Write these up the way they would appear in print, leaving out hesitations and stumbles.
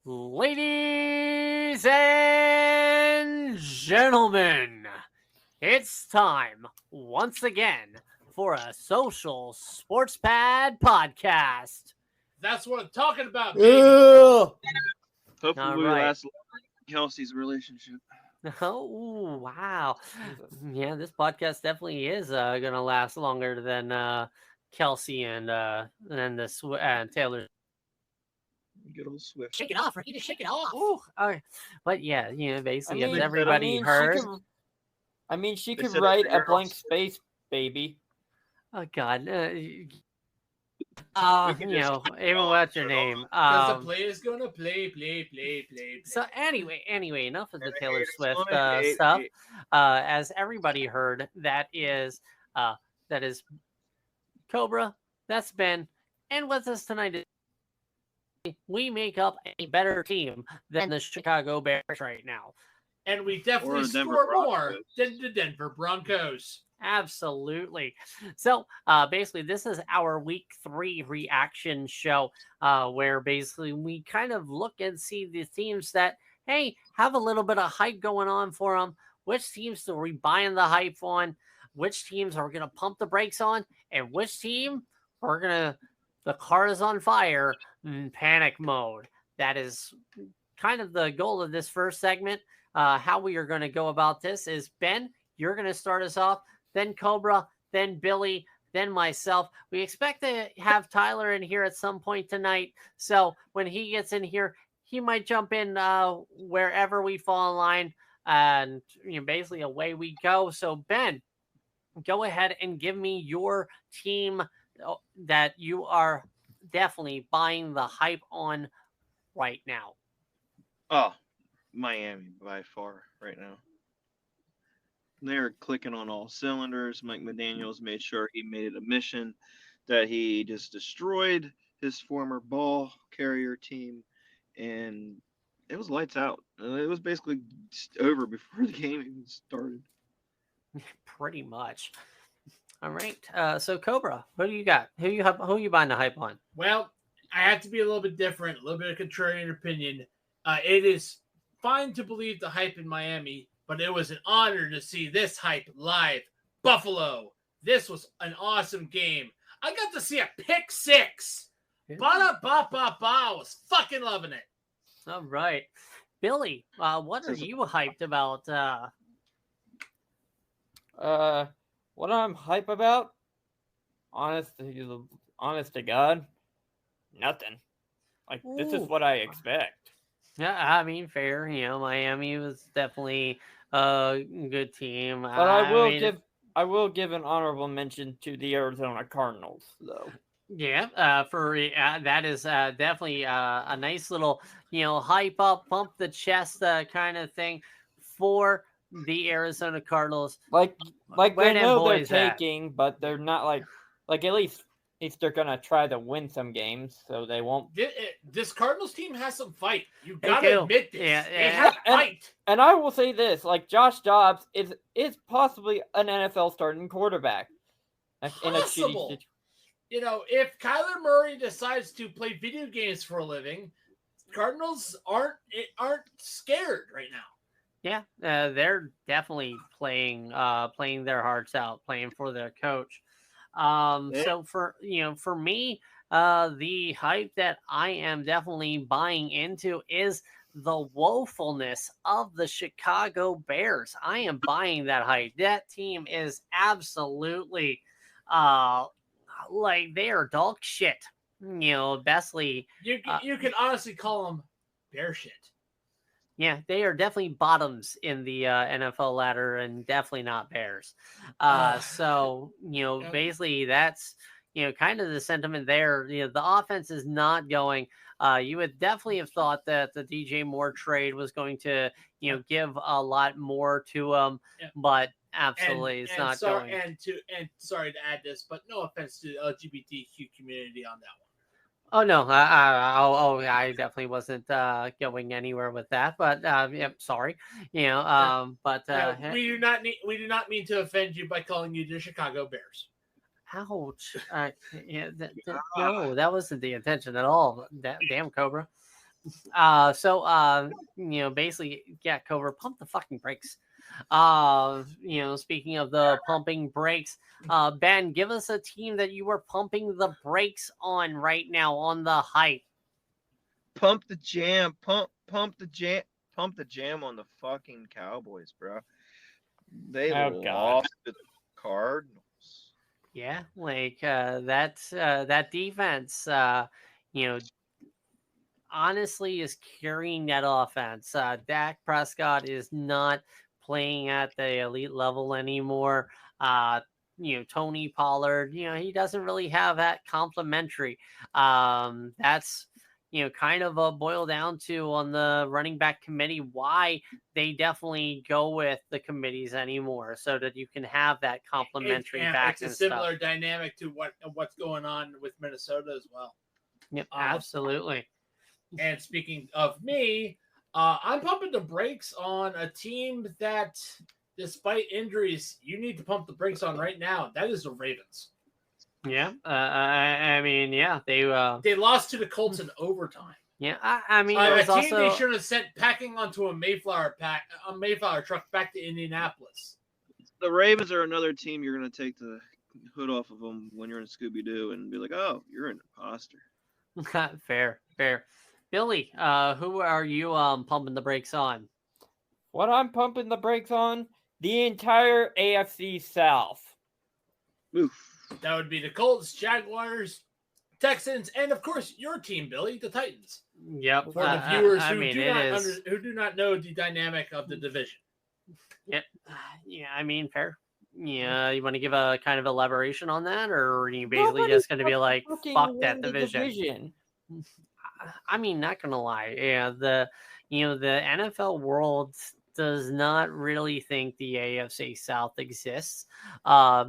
Ladies and gentlemen, it's time once again for a social sports pad podcast. That's what I'm talking about, baby. All Hopefully we right. last longer than Kelsey's relationship. Oh, wow. Yeah, this podcast definitely is going to last longer than Kelsey and Taylor. Good old Swift. Shake it off, Ricky. Just shake it off. Ooh, all right. But yeah, basically, as mean, everybody heard. She They could said it write for a girls. blank space, baby. Oh God! We could You just know, keep even going what's for your the- name? Because the play is going to play. So anyway, enough of the And the Taylor haters Swift gonna hate, stuff. hate. As everybody heard, that is Cobra. That's Ben, and with us tonight, we make up a better team than the Chicago Bears right now. And we definitely Or the Denver score more Broncos. than the Denver Broncos. Absolutely. So basically, this is our week 3 reaction show where basically we kind of look and see the teams that, hey, have a little bit of hype going on for them. Which teams are we buying the hype on? Which teams are we going to pump the brakes on? And which team we're going to, the car is on fire in panic mode. That is kind of the goal of this first segment. How we are going to go about this is, Ben, you're going to start us off, then Cobra, then Billy, then myself. We expect to have Tyler in here at some point tonight. So when he gets in here, he might jump in wherever we fall in line. And basically away we go. So Ben, go ahead and give me your team that you are definitely buying the hype on right now. Oh, Miami by far right now. They're clicking on all cylinders. Mike McDaniels made sure he made it a mission that he just destroyed his former ball carrier team, and it was lights out. It was basically just over before the game even started. Pretty much. All right. So Cobra, what do you got? Who you buying the hype on? Well, I have to be a little bit different, a little bit of contrarian opinion. It is fine to believe the hype in Miami, but it was an honor to see this hype live. Buffalo. This was an awesome game. I got to see a pick six. Ba-da-ba-ba-ba. I was fucking loving it. All right. Billy, what are you hyped about? What I'm hype about? Honest to God, nothing. Like, this is Ooh. what I expect. Yeah, I mean, fair. Miami was definitely a good team. But I will give an honorable mention to the Arizona Cardinals, though. Yeah, that is definitely a nice little, hype up, pump the chest kind of thing for the Arizona Cardinals. Like Where they them know they're boys at? taking, but they're not like at least they're gonna try to win some games, so they won't. This Cardinals team has some fight. You They gotta do. admit this. Yeah, They yeah. have fight. And I will say this: like Josh Dobbs is possibly an NFL starting quarterback. Like, in a shitty Possible. situation. If Kyler Murray decides to play video games for a living, Cardinals aren't scared right now. Yeah, they're definitely playing their hearts out, playing for their coach. So for me, the hype that I am definitely buying into is the woefulness of the Chicago Bears. I am buying that hype. That team is absolutely like they are dog shit. Bestly. You can honestly call them bear shit. Yeah, they are definitely bottoms in the NFL ladder and definitely not Bears. So, basically that's, kind of the sentiment there. The offense is not going. You would definitely have thought that the DJ Moore trade was going to, give a lot more to them, but absolutely it's not going. And sorry to add this, but no offense to the LGBTQ community on that one. Oh no, I definitely wasn't going anywhere with that, but yeah, sorry, but we do not mean to offend you by calling you the Chicago Bears. ouch, no, that wasn't the intention at all. Damn Cobra. Basically, yeah, Cobra, pump the fucking brakes. Speaking of the pumping brakes, Ben, give us a team that you are pumping the brakes on right now on the hype. Pump the jam, pump the jam on the fucking Cowboys, bro. They Oh, God. lost to the Cardinals. Yeah, like that defense, honestly is carrying that offense. Dak Prescott is not playing at the elite level anymore. Tony Pollard, he doesn't really have that complimentary. That's kind of boiled down to on the running back committee why they definitely go with the committees anymore, so that you can have that complimentary back. It's a similar dynamic to what's going on with Minnesota as well. Yep, absolutely. And speaking of me, I'm pumping the brakes on a team that, despite injuries, you need to pump the brakes on right now. That is the Ravens. Yeah, they lost to the Colts in overtime. Yeah, I mean, a team they should have sent packing onto a Mayflower truck back to Indianapolis. The Ravens are another team you're going to take the hood off of them when you're in Scooby-Doo and be like, oh, you're an imposter. Fair. Billy, who are you pumping the brakes on? What I'm pumping the brakes on? The entire AFC South. Oof. That would be the Colts, Jaguars, Texans, and of course your team, Billy, the Titans. Yep. For the viewers who do not know the dynamic of the division. Yep. Yeah, I mean, fair. Yeah, you want to give a kind of elaboration on that, or are you basically just going to be like, fuck that division? I mean, not gonna lie, yeah, the NFL world does not really think the AFC South exists,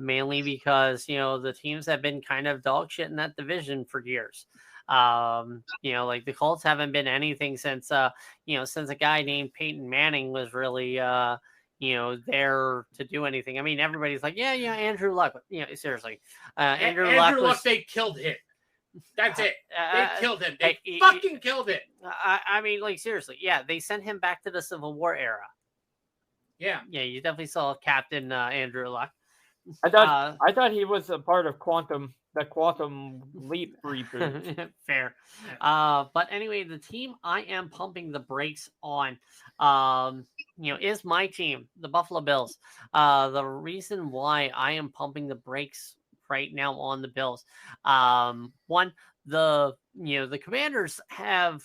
mainly because the teams have been kind of dog shit in that division for years. Like the Colts haven't been anything since since a guy named Peyton Manning was really there to do anything. I mean, everybody's like, yeah, Andrew Luck. Seriously, Andrew Luck, they killed him. That's it. They killed him. They fucking killed him. I mean, like, seriously. Yeah, they sent him back to the Civil War era. Yeah. Yeah, you definitely saw Captain Andrew Luck. I thought he was a part of the Quantum Leap reboot. Fair. But anyway, the team I am pumping the brakes on, is my team, the Buffalo Bills. The reason why I am pumping the brakes right now on the Bills. One, the Commanders have,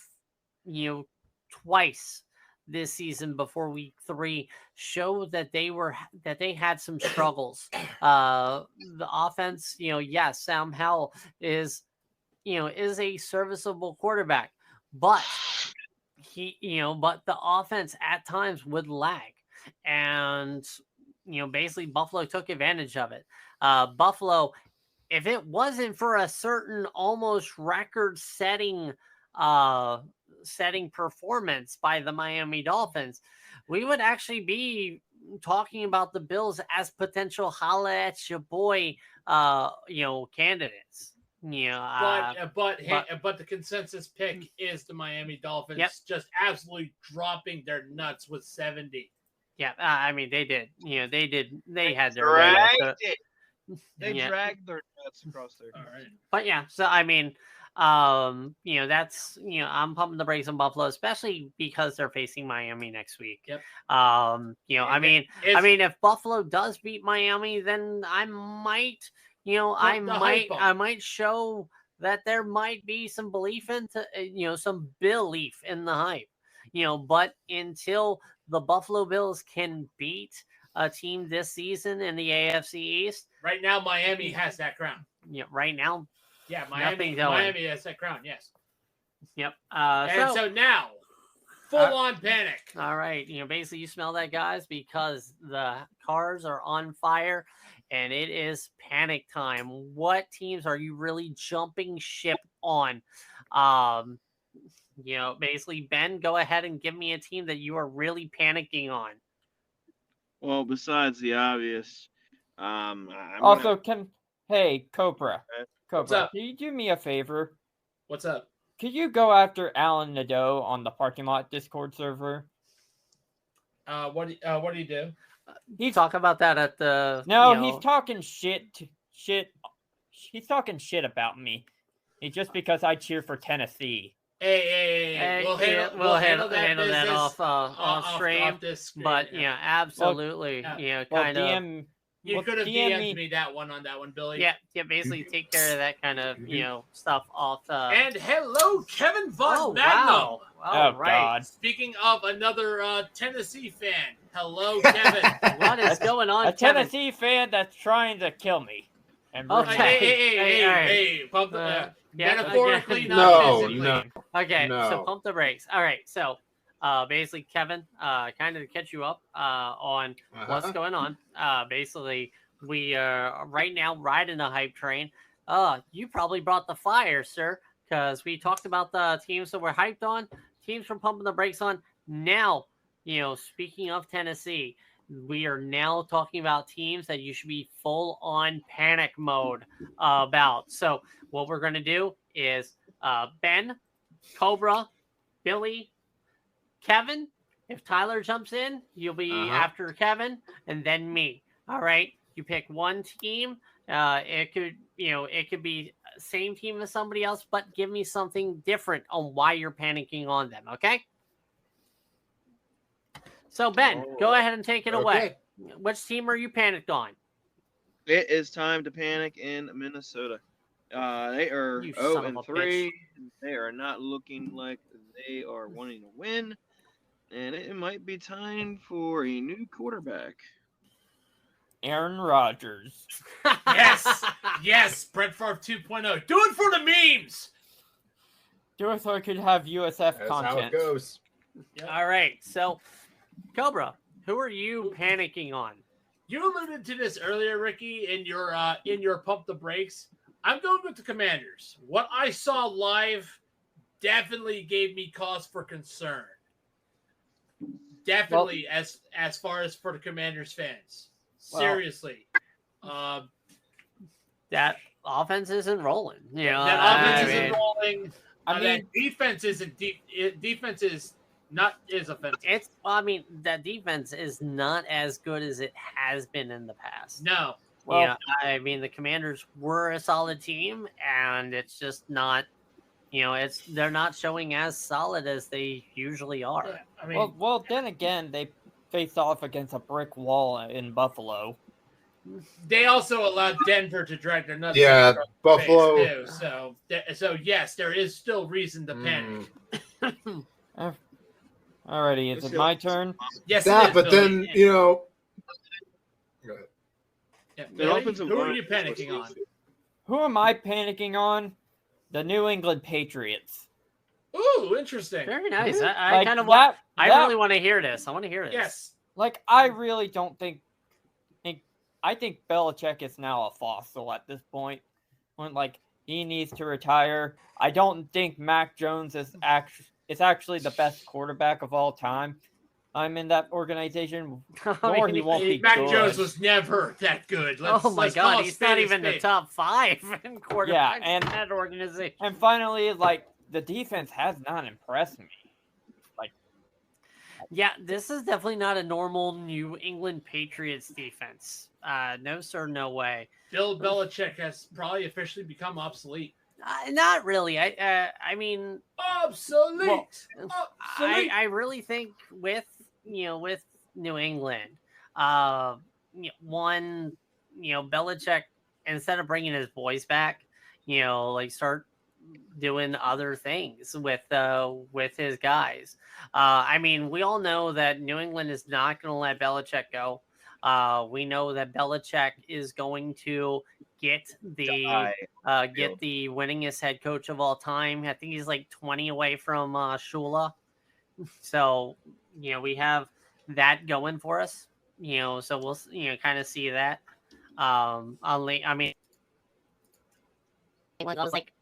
twice this season before week 3 showed that they had some struggles. The offense, yes, Sam Howell is a serviceable quarterback, but the offense at times would lag, and basically Buffalo took advantage of it. Buffalo, if it wasn't for a certain almost record-setting performance by the Miami Dolphins, we would actually be talking about the Bills as potential holla at your boy, candidates. But the consensus pick is the Miami Dolphins, just absolutely dropping their nuts with 70. Yeah, I mean they did. They had their dragged it. They dragged their nuts across there. All right. But yeah, so I mean, that's I'm pumping the brakes on Buffalo, especially because they're facing Miami next week. Yep. I mean, if Buffalo does beat Miami, then I might, I might show that there might be some belief into, some belief in the hype. But until the Buffalo Bills can beat a team this season in the AFC East, right now Miami has that crown. Yeah, right now. Yeah, Miami has that crown. Yes. Yep. So now, full-on panic. All right. Basically, you smell that, guys, because the cars are on fire, and it is panic time. What teams are you really jumping ship on? Basically, Ben, go ahead and give me a team that you are really panicking on. Well, besides the obvious, Hey, Cobra. Cobra, can you do me a favor? What's up? could you go after Alan Nadeau on the parking lot Discord server? What do you do? You talk about that at the No, you know, he's talking shit. He's talking shit about me. It's just because I cheer for Tennessee. Hey, we'll handle that business off stream. this screen. But yeah, absolutely. yeah. Kind of. DM, You well, could have DM DM'd me that one on that one, Billy. Yeah, basically take care of that kind of stuff off. And hello, Kevin Von Magnum. Wow. Oh, Right. God. Speaking of another Tennessee fan, hello, Kevin. What is going on, A Kevin? Tennessee fan that's trying to kill me. And Okay. Hey, pump the yeah, metaphorically, again. not physically. Okay, so No. pump the brakes. All right, so basically, Kevin, kind of to catch you up on what's going on. Basically, we are right now riding a hype train. You probably brought the fire, sir, because we talked about the teams that we're hyped on, teams from pumping the brakes on. Now, speaking of Tennessee, we are now talking about teams that you should be full on panic mode about. So what we're going to do is Ben, Cobra, Billy, Kevin. If Tyler jumps in, you'll be after Kevin, and then me. All right. You pick one team. It could be same team as somebody else, but give me something different on why you're panicking on them. Okay. So Ben, go ahead and take it away. Which team are you panicked on? It is time to panic in Minnesota. They are You son of a 0-3. They are not looking like they are wanting to win, and it might be time for a new quarterback. Aaron Rodgers. Yes, Brett Favre 2.0. Do it for the memes. Do it so I could have USF That's content. how it goes. Yep. All right. So, Cobra, who are you panicking on? You alluded to this earlier, Ricky, in your pump the brakes. I'm going with the Commanders. What I saw live definitely gave me cause for concern. Definitely, as far as for the Commanders fans. Seriously. That offense isn't rolling. That offense isn't rolling. I mean, defense isn't deep. Defense is not as offensive. That defense is not as good as it has been in the past. No. well, The Commanders were a solid team, and it's just not. They're not showing as solid as they usually are. Yeah, I mean, well, then again, they faced off against a brick wall in Buffalo. they also allowed Denver to drag their nuts. Yeah, down their Buffalo. face, too. So yes, there is still reason to panic. Alrighty, is it my turn? Yes, That, it is, but Billy. then, Go ahead. Yeah, The Billy, offensive who are line- you panicking on? Who am I panicking on? The New England Patriots. Ooh, interesting. Very nice. Mhm. I Like kind of that- I that- really want to hear this. I want to hear this. Yes. Like, I really don't think I think Belichick is now a fossil at this point. When he needs to retire. I don't think Mac Jones is actually the best quarterback of all time. I'm in that organization. Nor he won't be Mac good. Jones was never that good. Oh my let's call God, a he's spade not a even the spade. top 5 in quarterbacks and- in that organization. And finally, the defense has not impressed me. Yeah, this is definitely not a normal New England Patriots defense. No, sir, no way. Bill Belichick has probably officially become obsolete. Not really. I mean, Obsolete. Well, Obsolete. I really think with New England, Belichick, instead of bringing his boys back, start doing other things with his guys. We all know that New England is not going to let Belichick go. We know that Belichick is going to get the winningest head coach of all time. I think he's like 20 away from Shula. So, we have that going for us. So we'll kind of see that. It was like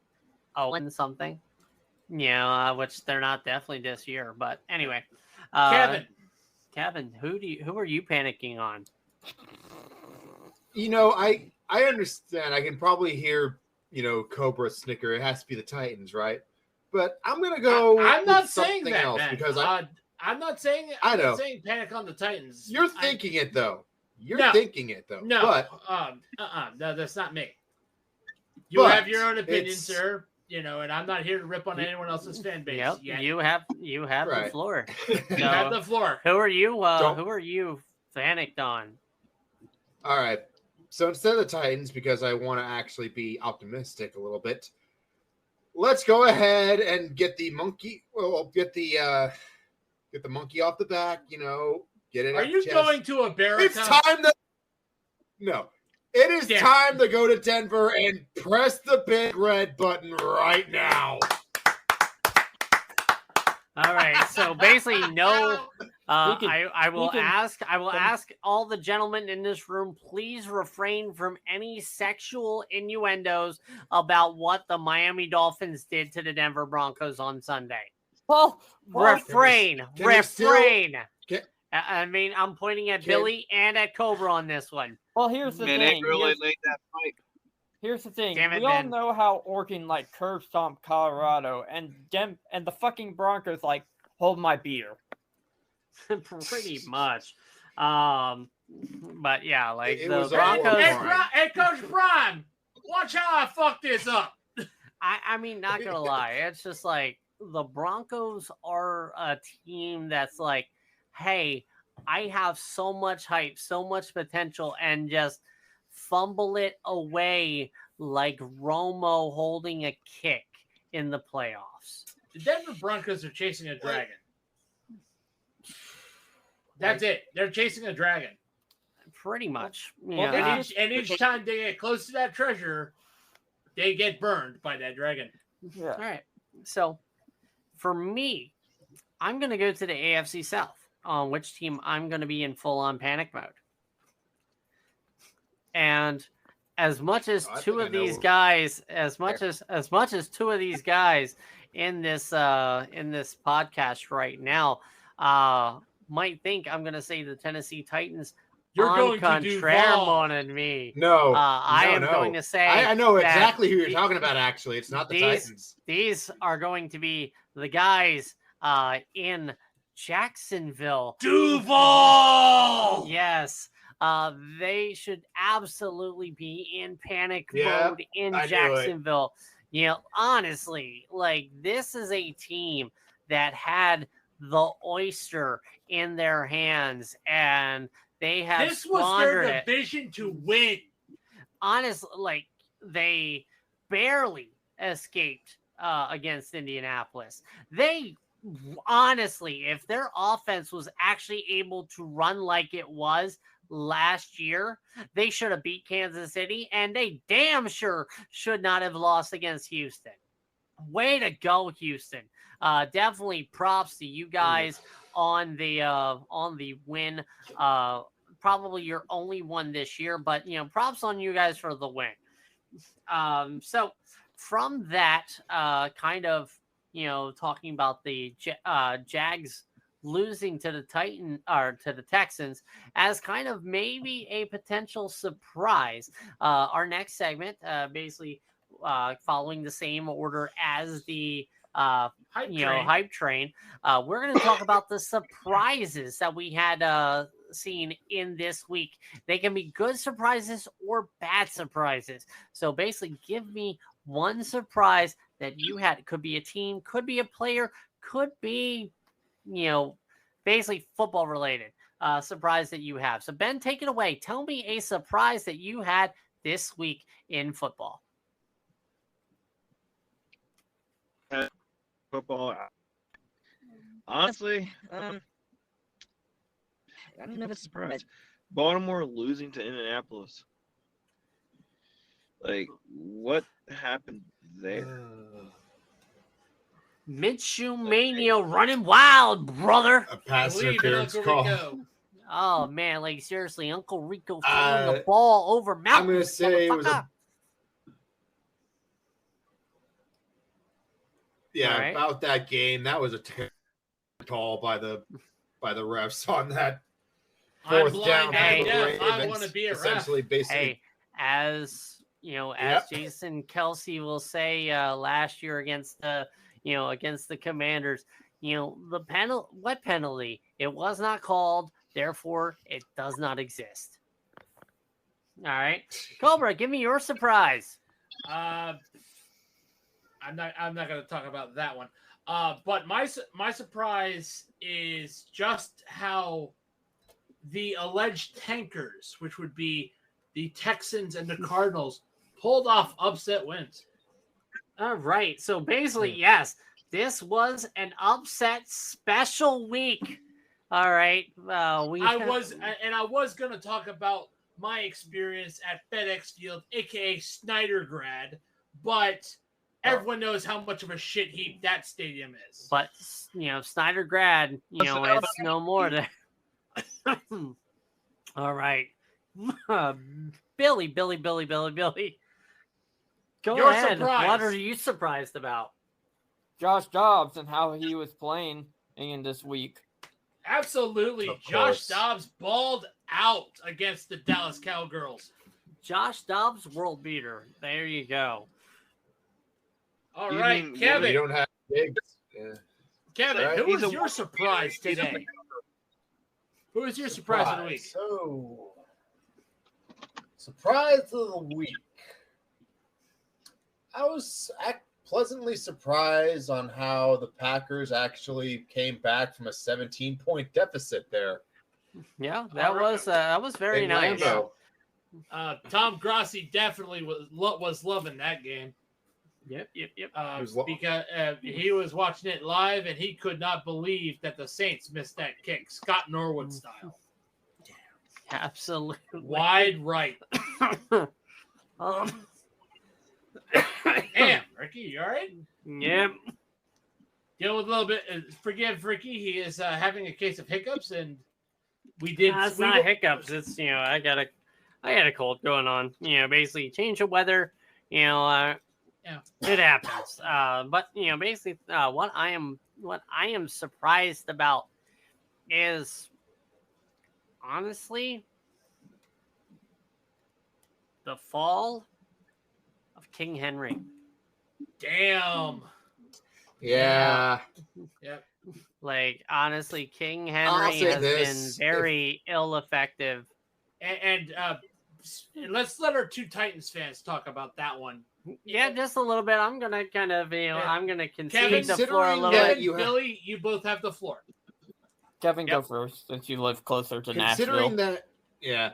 0 something. Which they're not definitely this year. But anyway, Kevin, who are you panicking on? I understand. I can probably hear, Cobra snicker. It has to be the Titans, right? but I'm gonna go. I'm not with saying something that, else man. because I'm not saying it. I I'm know. not saying panic on the Titans. you're thinking it though. You're No. thinking it though. No, but no, that's not me. You have But your own opinion, it's- sir. You know, and I'm not here to rip on anyone else's fan base. Yep, yet. you have the Right. floor. You have the floor. Who are you? Don't- Who are you panicked on? all right. So instead of the Titans, because I want to actually be optimistic a little bit, let's go ahead and get the monkey. Well, get the monkey off the back. You know, get it. Are out you the chest. going to America? It's time to. No, it is Damn. time to go to Denver and press the big red button right now. All right. So basically, no. We can- I will we can- ask all the gentlemen in this room, please refrain from any sexual innuendos about what the Miami Dolphins did to the Denver Broncos on Sunday. Well, Refrain. can we still- Refrain. can- I mean, I'm pointing at Can- Billy and at Cobra on this one. well, here's the Man, they thing. really laid that fight. Here's the thing. Damn it, We all Ben. know how Orkin like curb stomped Colorado, and the fucking Broncos like hold my beer. Pretty much. But yeah, like It the was all Broncos. Warren. Hey, Coach Prime, watch how I fuck this up. I mean, not gonna lie, it's just like the Broncos are a team that's like, hey, I have so much hype, so much potential, and just fumble it away like Romo holding a kick in the playoffs. The Denver Broncos are chasing a dragon. That's it. They're chasing a dragon. Pretty much. Well, Yeah. And each time they get close to that treasure, they get burned by that dragon. Yeah. All right. So for me, I'm going to go to the AFC South on which team I'm going to be in full on panic mode. And as much as I two think I of know these who- guys, as much as two of these guys in this podcast right now might think I'm going to say the Tennessee Titans You're on going to do Contremon Vol. and me. No, I no, am no. going to say I know that exactly who you're the- talking about. Actually, it's not the these- Titans. These are going to be the guys in Jacksonville. Duval! Yes. They should absolutely be in panic Yeah, mode in I knew it. Jacksonville. You know, honestly, like this is a team that had the oyster in their hands and they have This was squandered their it. division to win. Honestly, like they barely escaped against Indianapolis. They honestly, if their offense was actually able to run like it was last year, they should have beat Kansas City, and they damn sure should not have lost against Houston. Way to go, Houston. Definitely props to you guys on the win. Probably your only one this year, but you know, props on you guys for the win. So from that, kind of, you know, talking about the Jags losing to the Texans as kind of maybe a potential surprise. Our next segment, basically following the same order as the hype train. We're going to talk about the surprises that we had seen in this week. They can be good surprises or bad surprises. So basically, give me one surprise that you had. It could be a team, could be a player, could be, you know, basically football related surprise that you have. So Ben, take it away. Tell me a surprise that you had this week in football. Football. Honestly, I don't have a surprise. Baltimore losing to Indianapolis. Like, what happened there? Minshew Mania running wild, brother. A pass Believe in interference Uncle call. Rico. Oh man, like seriously, Uncle Rico throwing the ball over mountains. I'm gonna say it was motherfucker. Yeah, All right. about that game. That was a terrible call by the refs on that I'm fourth down. blind Hey. and for the deaf. I Ravens. want to be a ref. Essentially, basically, Hey, as you know, as Jason Kelsey will say last year against the against the Commanders. The what penalty? It was not called, therefore it does not exist. All right, Cobra, give me your surprise. I'm not going to talk about that one. But my surprise is just how the alleged tankers, which would be the Texans and the Cardinals, pulled off upset wins. All right, so basically, yes, this was an upset special week. All right, I was going to talk about my experience at FedEx Field, aka Snydergrad, but everyone knows how much of a shit heap that stadium is. But Snydergrad, it's no more than. All right, Billy. Go You're ahead. surprised. What are you surprised about? Josh Dobbs and how he was playing in this week. Absolutely, Of Josh course. Dobbs balled out against the Dallas Cowgirls. Josh Dobbs, world beater. There you go. All You right, mean- You Kevin. don't have gigs. Yeah. Kevin, Right. who He's was a your surprise today? Who was your surprise of the week? So, surprise of the week. I was pleasantly surprised on how the Packers actually came back from a 17-point deficit there. Yeah, All right. that was very in nice. Lambeau. Tom Grossi definitely was loving that game. Yep. Because he was watching it live and he could not believe that the Saints missed that kick, Scott Norwood style, Absolutely. wide right. Damn, Ricky, you all right? Yep. Dealing with a little bit. Forgive Ricky, he is having a case of hiccups, and we did. It's we not were- hiccups. It's I got a cold going on. Basically change of weather. Yeah. It happens. But basically, what I am surprised about is honestly the fall of King Henry. Damn. Yeah. Yep. Like honestly, King I'll Henry say has this, been very ill effective. And let's let our two Titans fans talk about that one. Yeah, just a little bit. I'm gonna kind of Yeah. I'm gonna concede Kevin, the floor a considering little that bit. you have- Billy, you both have the floor. Kevin, go Yep. first since you live closer to Considering Nashville. that, yeah.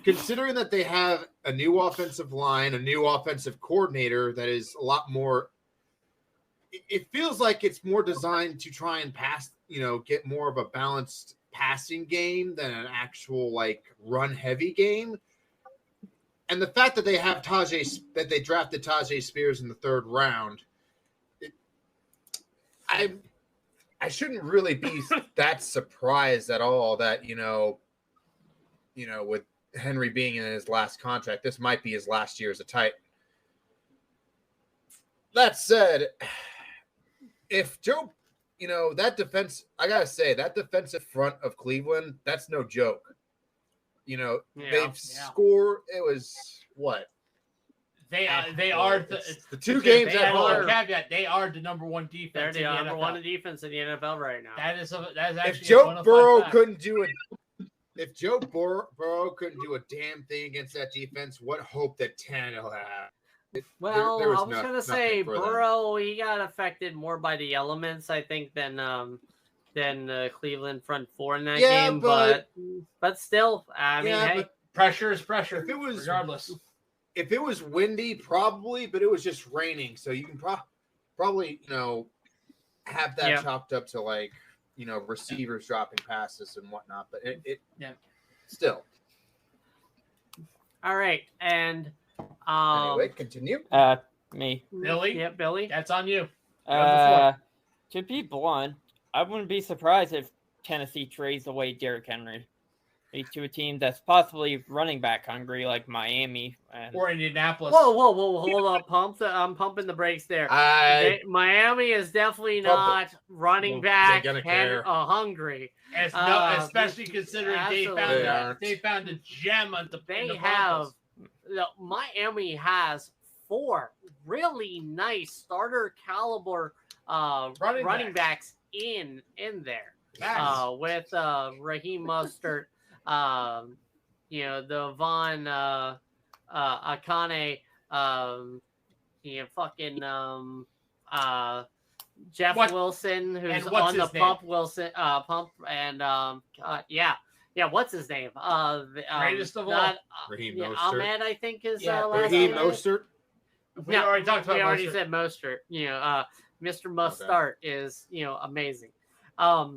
Considering that they have a new offensive line, a new offensive coordinator that is a lot more, it feels like it's more designed to try and pass, get more of a balanced passing game than an actual run heavy game. And the fact that they have that they drafted Tajay Spears in the 3rd round, I shouldn't really be that surprised at all that with Henry being in his last contract, this might be his last year as a Titan. That said, if Joe, that defense, I gotta say that defensive front of Cleveland, that's no joke. They've scored. It was what? They are It's the 2 games they at have a home. caveat. They are the number one They're defense. the in the number NFL. one defense in the NFL right now. That is actually If Joe a Burrow fact. couldn't do it, if Joe Burrow couldn't do a damn thing against that defense, what hope that Tannehill had? Well, there was I was gonna nothing say for them. Burrow. He got affected more by the elements, I think, than the Cleveland front 4 in that Yeah, game. but- But still, I mean, Yeah, hey, but Pressure is pressure. If it was- regardless. if it was windy, probably, but it was just raining, so you can probably have that Yeah. chalked up to receivers dropping passes and whatnot. But it Yeah. still. all right, and Anyway, continue. Me. Billy? Yep, Billy. That's on you. have To be blunt, I wouldn't be surprised if Tennessee trades away Derrick Henry to a team that's possibly running back hungry like Miami. And Or Indianapolis. Whoa, hold up, I'm pumping the brakes there. Miami is definitely not running Well, back they're gonna care. hungry. Especially considering absolutely. they found a gem at the They in the have Broncos. Miami has 4 really nice starter caliber running backs in there. With Raheem Mostert, the Von Akane, Jeff Wilson, who's on the pump. And what's his name? Greatest of all, Raheem Mostert. Ahmed, I think is last Raheem name. Mostert. We already talked about. We already Mostert. said Mostert. Mr. Mustard is amazing. I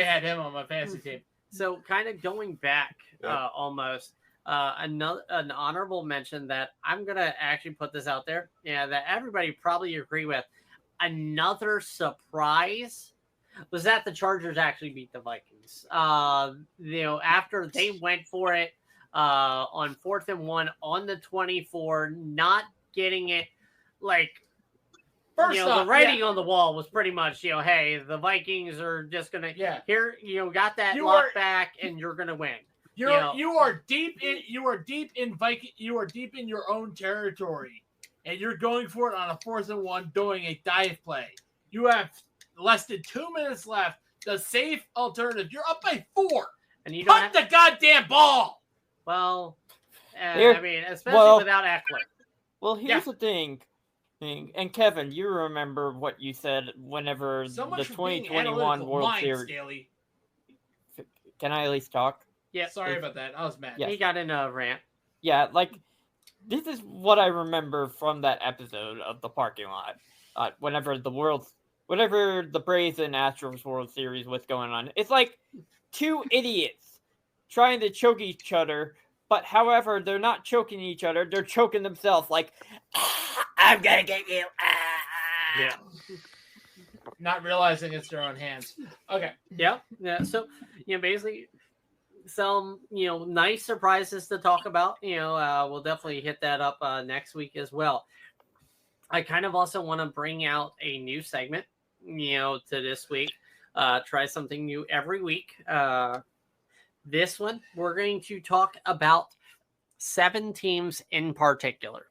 had him on my fantasy team. So kind of going back almost an honorable mention that I'm gonna actually put this out there. Yeah, that everybody probably agree with. Another surprise was that the Chargers actually beat the Vikings. After they went for it on 4th and 1 on the 24, not getting it First off, the writing on the wall was pretty much, hey, the Vikings are just gonna here, got that lock back, and you're gonna win. You are deep in your own territory, and you're going for it on a 4th and 1, doing a dive play. You have less than 2 minutes left. The safe alternative. You're up by 4, and you punt the goddamn ball. Well, especially without Eckler. Well, here's the thing. And Kevin, you remember what you said whenever the 2021 World Series. Daily. Can I at least talk? Yeah. Sorry about that. I was mad. He got in a rant. Yeah, this is what I remember from that episode of the parking lot. Whenever the Braves and Astros World Series was going on, it's like 2 idiots trying to choke each other, but however, they're not choking each other; they're choking themselves. I'm gonna get you. Yeah. Not realizing it's their own hands. Okay. Yeah. So, basically some, nice surprises to talk about. We'll definitely hit that up next week as well. I kind of also want to bring out a new segment, to this week. Try something new every week. This one, we're going to talk about 7 teams in particular.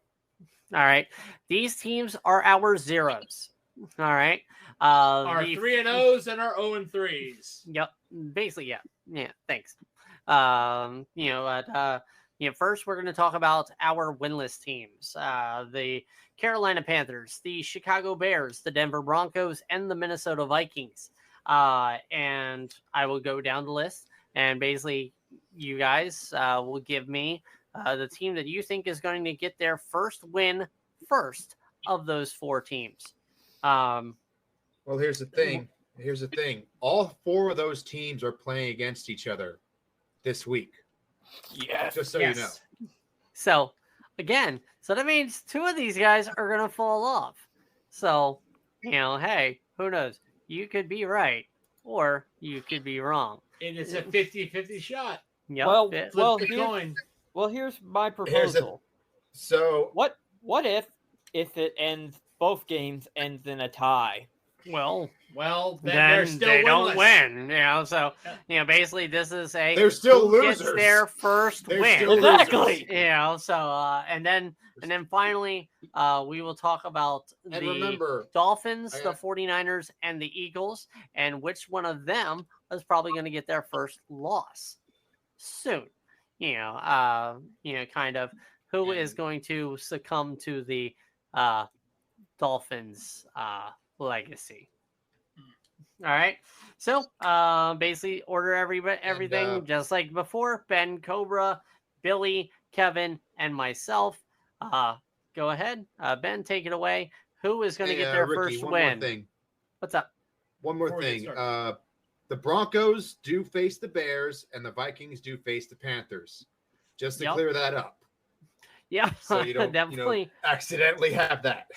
All right. These teams are our zeros. All right. Our 3-0s and our 0-3s. Yep. Basically, yeah. Yeah. Thanks. First we're going to talk about our winless teams. The Carolina Panthers, the Chicago Bears, the Denver Broncos, and the Minnesota Vikings. And I will go down the list, and basically you guys will give me the team that you think is going to get their first win first of those 4 teams. Well, here's the thing. All 4 of those teams are playing against each other this week. Yes. Just so you know. So, again, that means 2 of these guys are going to fall off. So, hey, who knows? You could be right, or you could be wrong. And it's a 50-50 shot. Yep. Well, here's my proposal. What if it ends, both games ends in a tie? Well, then they don't win. Basically, this is they're still losers. Gets their first win. Exactly. And then finally, we will talk about the Dolphins, the 49ers, and the Eagles, and which one of them is probably going to get their first loss soon. Kind of who is going to succumb to the Dolphins legacy. All right. So basically order everything just like before. Ben, Cobra, Billy, Kevin, and myself. Go ahead. Ben, take it away. Who is going to get their Ricky, first one win? More thing. What's up? One more thing. The Broncos do face the Bears, and the Vikings do face the Panthers. Just to clear that up. Yeah, so you don't definitely accidentally have that.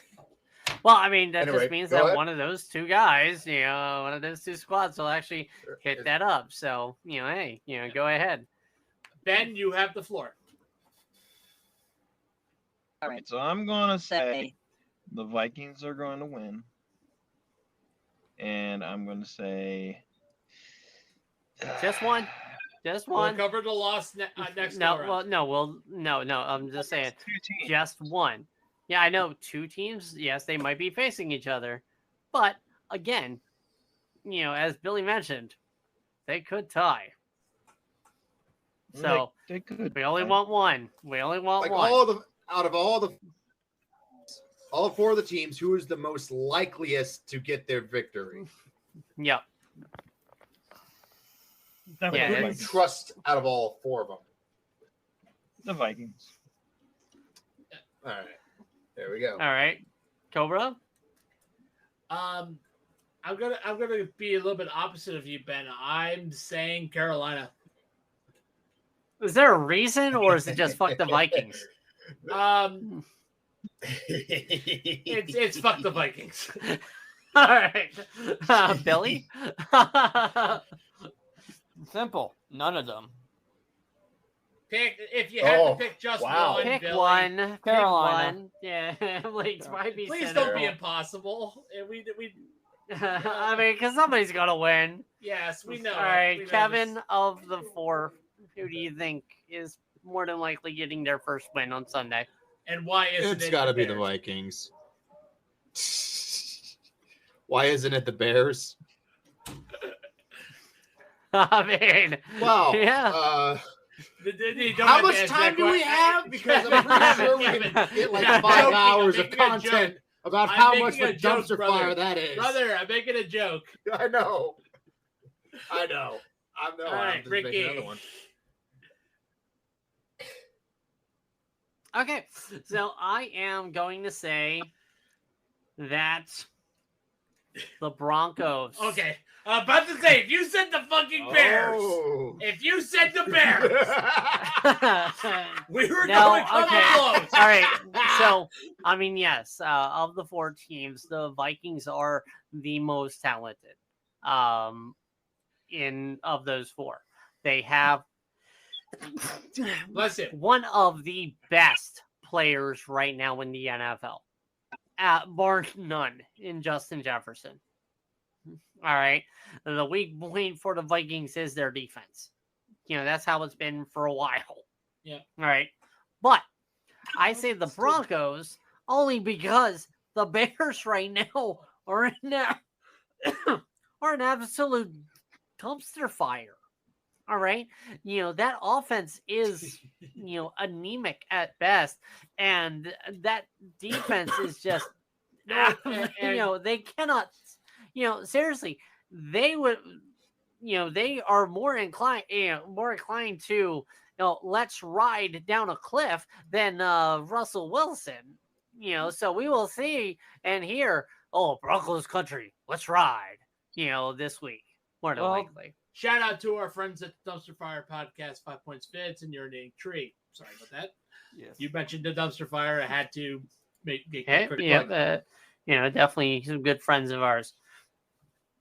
Well, I mean, that Anyway, just means go that ahead. one of those 2 guys, one of those 2 squads will actually hit that up. So, hey, go ahead. Ben, you have the floor. All right, so I'm going to say the Vikings are going to win. And I'm going to say... Just one Just We'll one. cover the loss next No, go well, around. no. I'm just saying, Two teams. just one. Yeah, I know 2 teams. Yes, they might be facing each other, but again, as Billy mentioned, they could tie. So They could. we only want one. We only want Like one. out of all 4 of the teams, who is the most likeliest to get their victory? Yep. The Yeah, Who do you Vikings. trust out of all 4 of them? The Vikings. All right, there we go. All right, Cobra. I'm gonna be a little bit opposite of you, Ben. I'm saying Carolina. Is there a reason, or is it just fuck the Vikings? It's fuck the Vikings. All right, Billy. Simple. None of them. Pick if you had Oh, to pick just wow. one. Pick Billy. one. Pick Carolina. one. Yeah, like might be. Please cynical. don't be impossible. We I mean, because somebody's gonna win. yes, we know. All it. right, We know Kevin. this. Of the 4, who do you think is more than likely getting their first win on Sunday? And why isn't It's it got to be the Bears? Vikings. Why isn't it the Bears? I mean, Wow. yeah. Don't How have to much answer time that do we question. have? Because I'm pretty Kevin, sure we Kevin, can get like I'm 5 joking, hours I'm of making a content joke. about I'm how making much of a a joke, dumpster brother. fire that is. Brother, I'm making a joke. I know. I know. I know. All I'm right, just making Ricky. another one. Okay, so I am going to say that the Broncos. Okay, I'm about to say, if you said the fucking Bears, Oh. if you said the Bears, we were No, going to come okay. close. All right. So, I mean, yes, of the 4 teams, the Vikings are the most talented. In of those 4, they have Bless it. one of the best players right now in the NFL, bar none, in Justin Jefferson. All right. The weak point for the Vikings is their defense. That's how it's been for a while. Yeah. All right. But I say the Broncos only because the Bears right now are in are an absolute dumpster fire. All right. That offense is, anemic at best. And that defense is just, they cannot, seriously, they would, they are more inclined to, let's ride down a cliff than Russell Wilson. So we will see and hear, Broncos country, let's ride, this week, more than likely. Shout out to our friends at the Dumpster Fire Podcast, 5 Points Fits and Urinating Tree. Sorry about that. Yes. You mentioned the Dumpster Fire. I had to make Okay, quick yeah, plug. definitely some good friends of ours.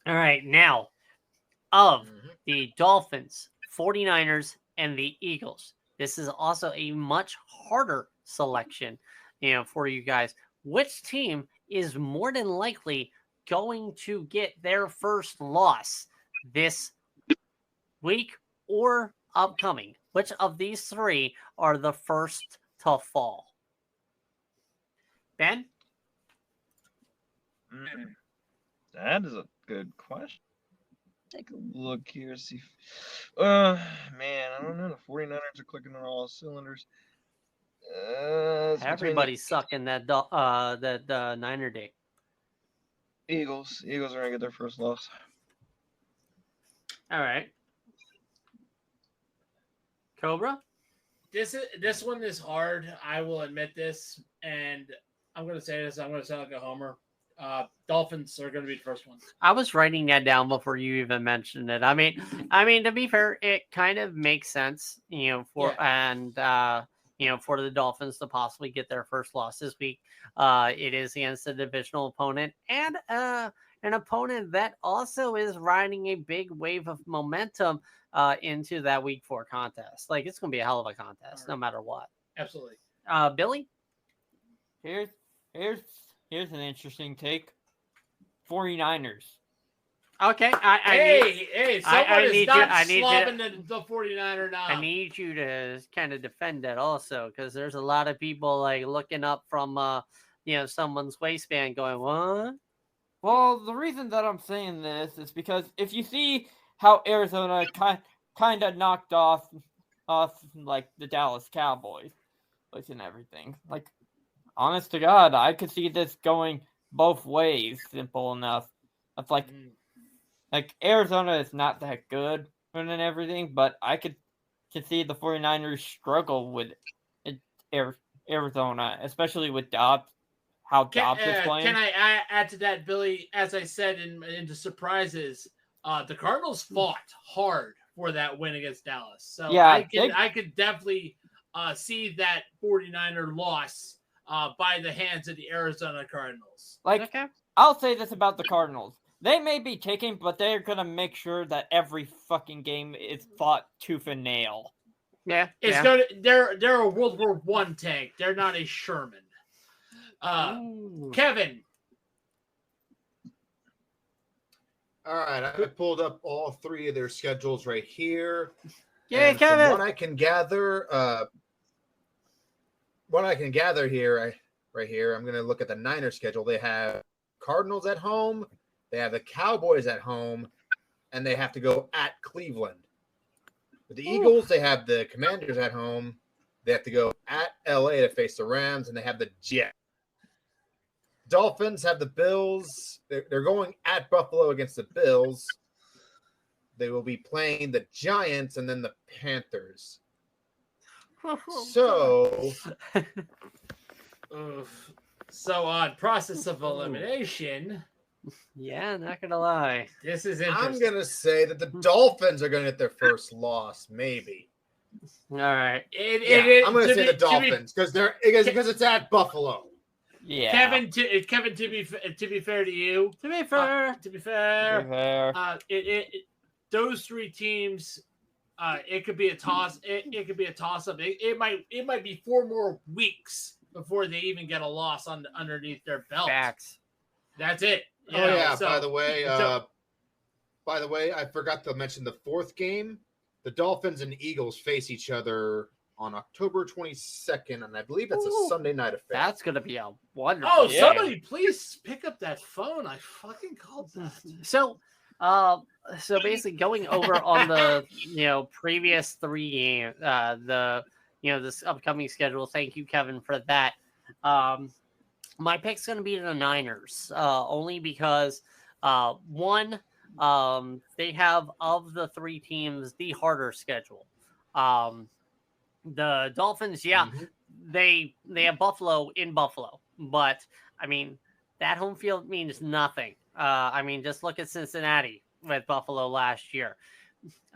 All right, now of the Dolphins, 49ers, and the Eagles. This is also a much harder selection, for you guys. Which team is more than likely going to get their first loss this week or upcoming? Which of these 3 are the first to fall? Ben? That is a good question. Take a look here, see. Man, I don't know. The 49ers are clicking on all cylinders. It's between Everybody's sucking that Niner dick. the Eagles. Eagles are gonna get their first loss. All right. Cobra? This one is hard. I will admit this, and I'm going to say this. I'm going to sound like a homer. Dolphins are going to be the first ones. I was writing that down before you even mentioned it. I mean, to be fair, it kind of makes sense, for the Dolphins to possibly get their first loss this week. It is against a divisional opponent and an opponent that also is riding a big wave of momentum into that week 4 contest. Like, it's going to be a hell of a contest, no matter what. Absolutely. Billy? Here's an interesting take. 49ers. Okay, Hey, someone is need not I need you- slobbing the 49er now. I need you to kind of defend that also, because there's a lot of people like looking up from someone's waistband, going, "What?" Well, the reason that I'm saying this is because if you see how Arizona kind of knocked off like the Dallas Cowboys, like and everything, like honest to God, I could see this going both ways. Simple enough. It's like Arizona is not that good and everything, but I could see the 49ers struggle with Arizona, especially with Dobbs. How Dobbs is playing. Can I add to that, Billy? As I said in the surprises, the Cardinals fought hard for that win against Dallas. So Yeah, I could definitely see that 49er loss by the hands of the Arizona Cardinals. Like, Okay. I'll say this about the Cardinals. They may be taking, but they're going to make sure that every fucking game is fought tooth and nail. Yeah. They're a World War I tank. They're not a Sherman. Kevin. All right, I pulled up all three of their schedules right here. Yeah, And Kevin. from what I can gather, right here, I'm going to look at the Niners schedule. They have Cardinals at home, they have the Cowboys at home, and they have to go at Cleveland. With the Eagles, they have the Commanders at home. They have to go at LA to face the Rams, and they have the Jets. Dolphins have the Bills. They're going at Buffalo against the Bills. They will be playing the Giants and then the Panthers. So, So on process of elimination, yeah, not gonna lie. this is I'm interesting. going to say that the Dolphins are going to get their first loss, maybe. All right. I'm going to say the Dolphins because it's at Buffalo. Yeah. Kevin, to be fair to you, To be fair, those three teams, it could be a toss. It could be a toss up. It might be 4 more weeks before they even get a loss underneath their belt. facts. That's it. You Oh know, yeah. so- By the way, I forgot to mention the fourth game. The Dolphins and Eagles face each other on October 22nd, and I believe it's a Ooh. Sunday night affair. That's gonna be a wonderful. Oh, game. somebody please pick up that phone. I fucking called that. So, so basically going over on the previous 3 games, this upcoming schedule. Thank you, Kevin, for that. My pick's going to be the Niners, only because one, they have, of the 3 teams, the harder schedule. The Dolphins, they have Buffalo in Buffalo, but I mean that home field means nothing. I mean, just look at Cincinnati with Buffalo last year.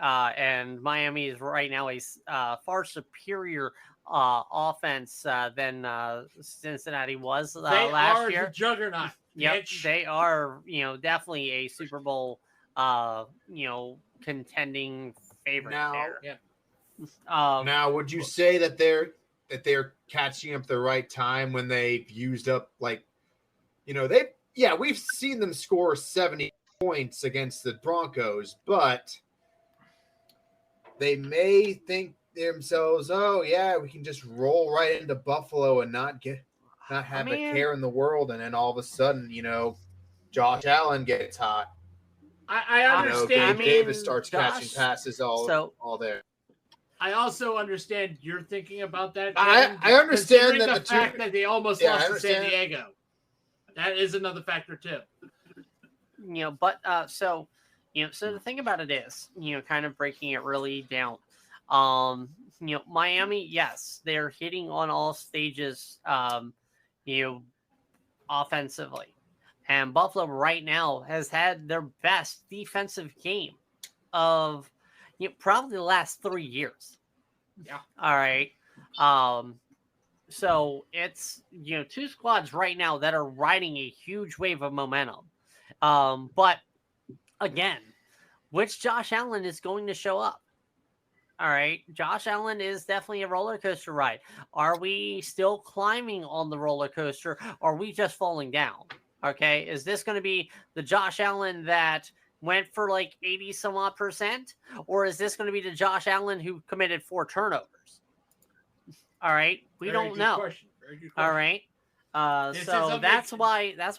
And Miami is right now a far superior offense than Cincinnati was last year. The juggernaut. Yep, bitch. they are, definitely a Super Bowl, contending favorite Now- there. Yeah. Now, would you say that they're catching up the right time when they've used up we've seen them score 70 points against the Broncos, but they may think themselves, oh yeah, we can just roll right into Buffalo and not have a care in the world, and then all of a sudden, Josh Allen gets hot. I understand. Gabe Davis starts catching passes all there. I also understand you're thinking about that. I Kevin, understand considering that the fact that they almost Yeah, I lost to San understand. Diego. That is another factor too. So the thing about it is, kind of breaking it really down. Miami, yes, they're hitting on all stages, offensively. And Buffalo right now has had their best defensive game of probably the last 3 years. Yeah. All right. So it's 2 squads right now that are riding a huge wave of momentum. But again, which Josh Allen is going to show up? All right. Josh Allen is definitely a roller coaster ride. Are we still climbing on the roller coaster? Or are we just falling down? Okay. Is this going to be the Josh Allen that, went for like 80 some odd %? Or is this going to be the Josh Allen who committed 4 turnovers? All right. We Very don't good know. question. Very good All question. right. This is So a that's mix.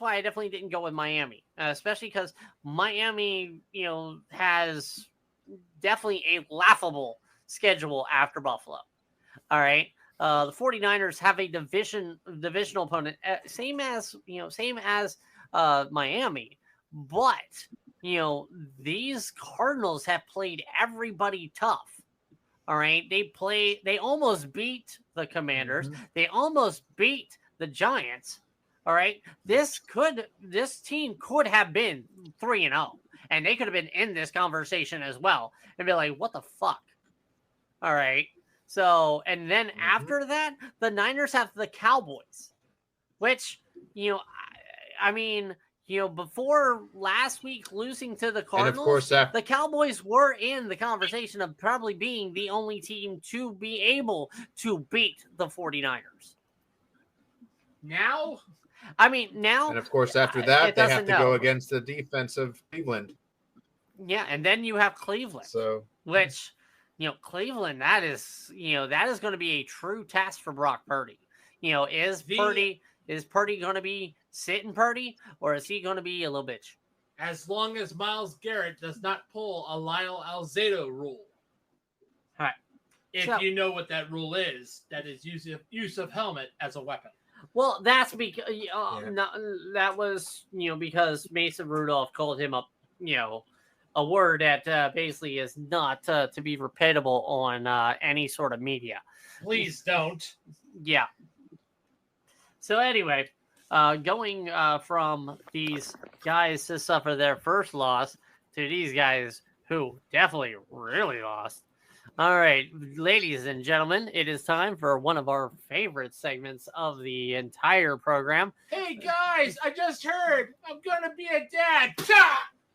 why I definitely didn't go with Miami, especially because Miami, has definitely a laughable schedule after Buffalo. All right. The 49ers have a divisional opponent, same as Miami, but these Cardinals have played everybody tough. All right, they almost beat the Commanders. They almost beat the Giants. All right, this team could have been 3-0, and they could have been in this conversation as well, and be like, "What the fuck?" All right. So, and then after that, the Niners have the Cowboys, which I mean, before last week losing to the Cardinals, And of course, the Cowboys were in the conversation of probably being the only team to be able to beat the 49ers. Now, I mean, now, and of course, after that, it they have doesn't to go know. against the defense of Cleveland. yeah, and then you have Cleveland, So which, Cleveland, that is going to be a true test for Brock Purdy. Is Purdy going to be sitting Purdy, or is he going to be a little bitch? as long as Myles Garrett does not pull a Lyle Alzado rule. All right. If So- you know what that rule is, that is use of helmet as a weapon. Well, that's because that was because Mason Rudolph called him up, a word that basically is not to be repeatable on any sort of media. Please don't. Yeah. So anyway, going from these guys to suffer their first loss to these guys who definitely really lost. All right, ladies and gentlemen, it is time for one of our favorite segments of the entire program. Hey guys, I just heard I'm gonna be a dad.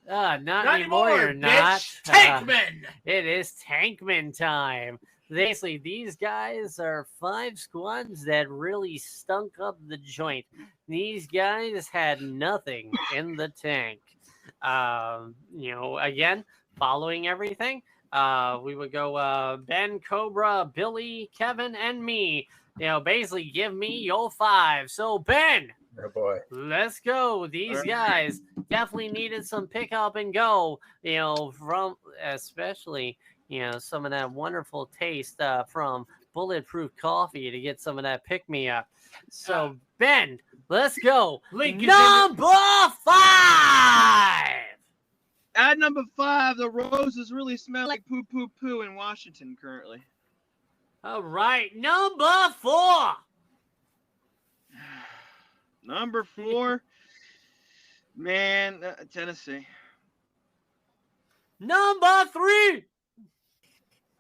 Not Not anymore, anymore, you're not. bitch. Tankman. It is Tankman time. Basically, these guys are 5 squads that really stunk up the joint. These guys had nothing in the tank. Again, following everything, we would go Ben, Cobra, Billy, Kevin, and me. Basically give me your 5. So, Ben, oh boy, let's go. These guys definitely needed some pick up and go, from especially, some of that wonderful taste from Bulletproof Coffee to get some of that pick me up. So, Ben, let's go. Link is Number 5. At number 5, the roses really smell like poo poo poo in Washington currently. All right, number 4. Number 4, man, Tennessee. Number 3.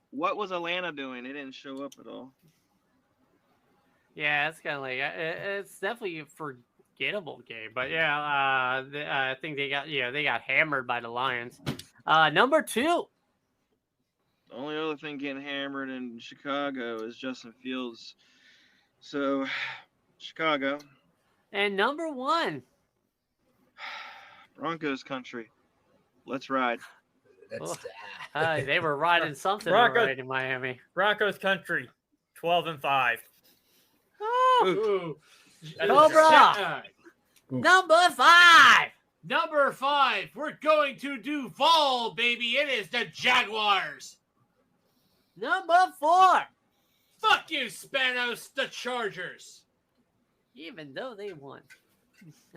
What was Atlanta doing? They didn't show up at all. Yeah, it's kind of like it's definitely a forgettable game, but yeah, I think they got hammered by the Lions. Number 2. The only other thing getting hammered in Chicago is Justin Fields. So, Chicago. And number 1. Broncos country. Let's ride. They were riding something Broncos. already in Miami. Broncos country, 12-5. Ooh. Cobra. Number 5. Number 5. We're going to Duval, baby. It is the Jaguars. Number 4. Fuck you, Spanos. The Chargers. Even though they won.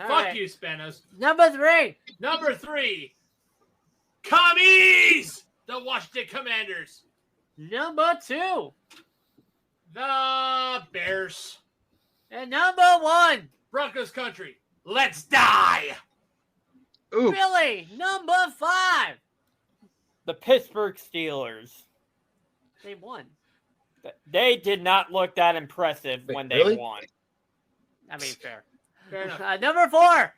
All Fuck right. you, Spanos. Number 3. Number 3. Commies. The Washington Commanders. Number 2. The Bears. And number 1. Broncos country. Let's die. Ooh, Billy, number 5. The Pittsburgh Steelers. They won. They did not look that impressive Wait, when they really? won. I mean, fair. Fair enough. Number 4.